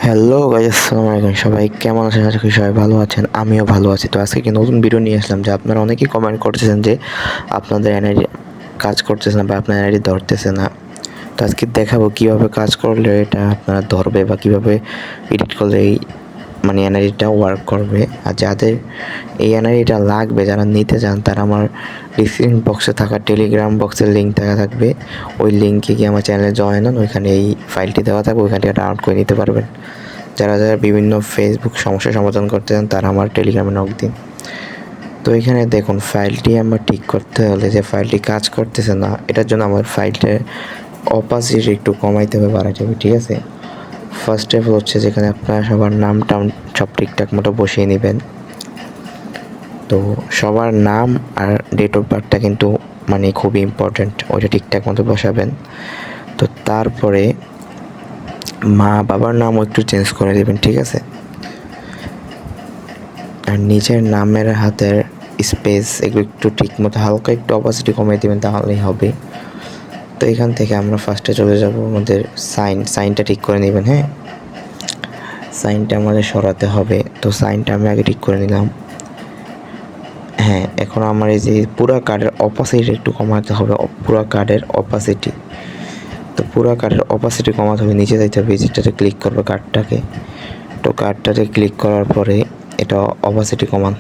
Hello guys, আসসালামু আলাইকুম। সবাই কেমন আছেন? আশা করি সবাই ভালো আছেন। আমিও ভালো আছি। তো আজকে কি নতুন ভিডিও নিয়ে আসলাম যে আপনারা অনেকেই কমেন্ট করতেছেন যে আপনাদের এনআইডি কাজ করতেছে না বা আপনার এনআইডি ধরতেছে না। তো আজকে দেখাবো কীভাবে কাজ করলে এটা আপনারা ধরবে বা কীভাবে এডিট করলে এই এনআইডিটা ওয়ার্ক করবে। আর যাদের এই এনআইডিটা লাগবে, যারা নিতে চান, তারা আমার ডিসক্রিপশন বক্সে থাকা টেলিগ্রাম বক্সের লিঙ্ক থাকবে। ওই লিঙ্কে গিয়ে আমার চ্যানেলে জয়েন হন, ওইখানে এই ফাইলটি দেওয়া থাকবে, ওইখান থেকে ডাউনলোড করে নিতে পারবেন। যারা বিভিন্ন ফেসবুক সমস্যার সমাধান করতে চান তারা আমার টেলিগ্রামে নক দিন। তো এখানে দেখুন, ফাইলটি আমার ঠিক করতে হলে যে ফাইলটি কাজ করতেছে না, এটার জন্য আমার ফাইলটার অপাসিটি একটু কমাইতে হবে, বাড়াইতে হবে। ঠিক আছে, ফার্স্ট স্টেপ হচ্ছে যেখানে আপনার সবার নাম টাম সব ঠিকঠাক মতো বসিয়ে নেবেন। তো সবার নাম আর ডেট অফ বার্থটা কিন্তু খুবই ইম্পর্ট্যান্ট, ওইটা ঠিকঠাক মতো বসাবেন। তো তারপরে মা বাবার নামও একটু চেঞ্জ করে দেবেন। ঠিক আছে, আর নিজের নামের হাতের স্পেস এগুলো একটু ঠিক মতো হালকা একটু অপাসিটি কমিয়ে দেবেন, তাহলেই হবে। তো এখান থেকে আমরা ফার্স্টে চলে যাব আমাদের সাইনটা ঠিক করে নেবেন। হ্যাঁ, সাইনটা আমাদের সরাতে হবে। তো সাইনটা আমি আগে ঠিক করে নিলাম। হ্যাঁ, এখন আমার এই যে পুরা কার্ডের অপাসিটি একটু কমাতে হবে, পুরা কার্ডের অপাসিটি। তো পুরা কার্ডের অপাসিটি কমাতে হবে, নিচে যাইতে হবে, যেটাতে ক্লিক করবে কার্ডটাকে। তো কার্ডটাতে ক্লিক করার পরে এটা অপাসিটি কমান।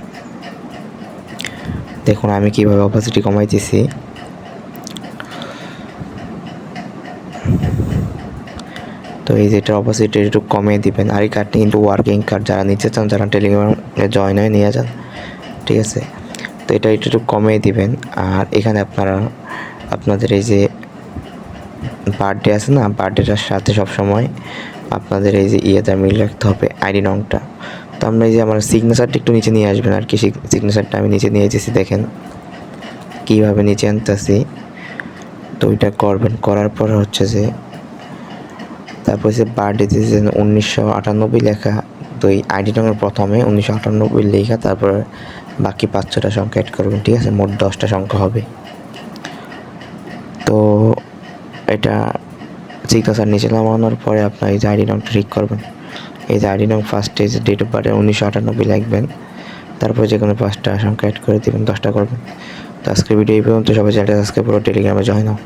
দেখুন আমি কিভাবে অপাসিটি কমাইতেছি। তো এই যে এটা অপাসিটি একটু কমিয়ে দিবেন। আর এই কার্ডটি কিন্তু ওয়ার্কিং কার্ড, যারা নিতে চান, যারা টেলিগ্রামে জয়েন হয়ে নিয়ে যান। ঠিক আছে, তো এটা একটু কমিয়ে দিবেন। আর এখানে আপনারা আপনাদের এই যে বার্থডে আছে না, বার্থডেটার সাথে সবসময় আপনাদের এই যে ইয়েটা মিল রাখতে হবে, আইডি নংটা। তো আমরা এই যে আমার সিগনেচারটা একটু নিচে নিয়ে আসবেন আর কি। সিগনেচারটা আমি নিচে নিয়ে এসেছি, দেখেন কীভাবে নিচে আনতেছি। তো ওইটা করবেন, করার পর হচ্ছে যে তারপর যে বার্থডে দিয়েছেন 1998 লেখা। তো এই আইডি নংয়ের প্রথমে 1998 লেখা, তারপর বাকি 5-6টা সংখ্যা অ্যাড করবেন। ঠিক আছে, মোট 10টা সংখ্যা হবে। তো এটা সিগনেচার নিচে নামানোর পরে আপনার এই যে আইডি নংটা ঠিক করবেন। এই যে আইডি নং ফার্স্টে যে ডেট অফ বার্থে 1998 লিখবেন, তারপরে যে কোনো 5টা সংখ্যা অ্যাড করে দেবেন, 10টা করবেন। তো আজকের ভিডিও এই পর্যন্ত। সবাই চ্যানেলটা সাবস্ক্রাইব করে টেলিগ্রামে জয়েন হও।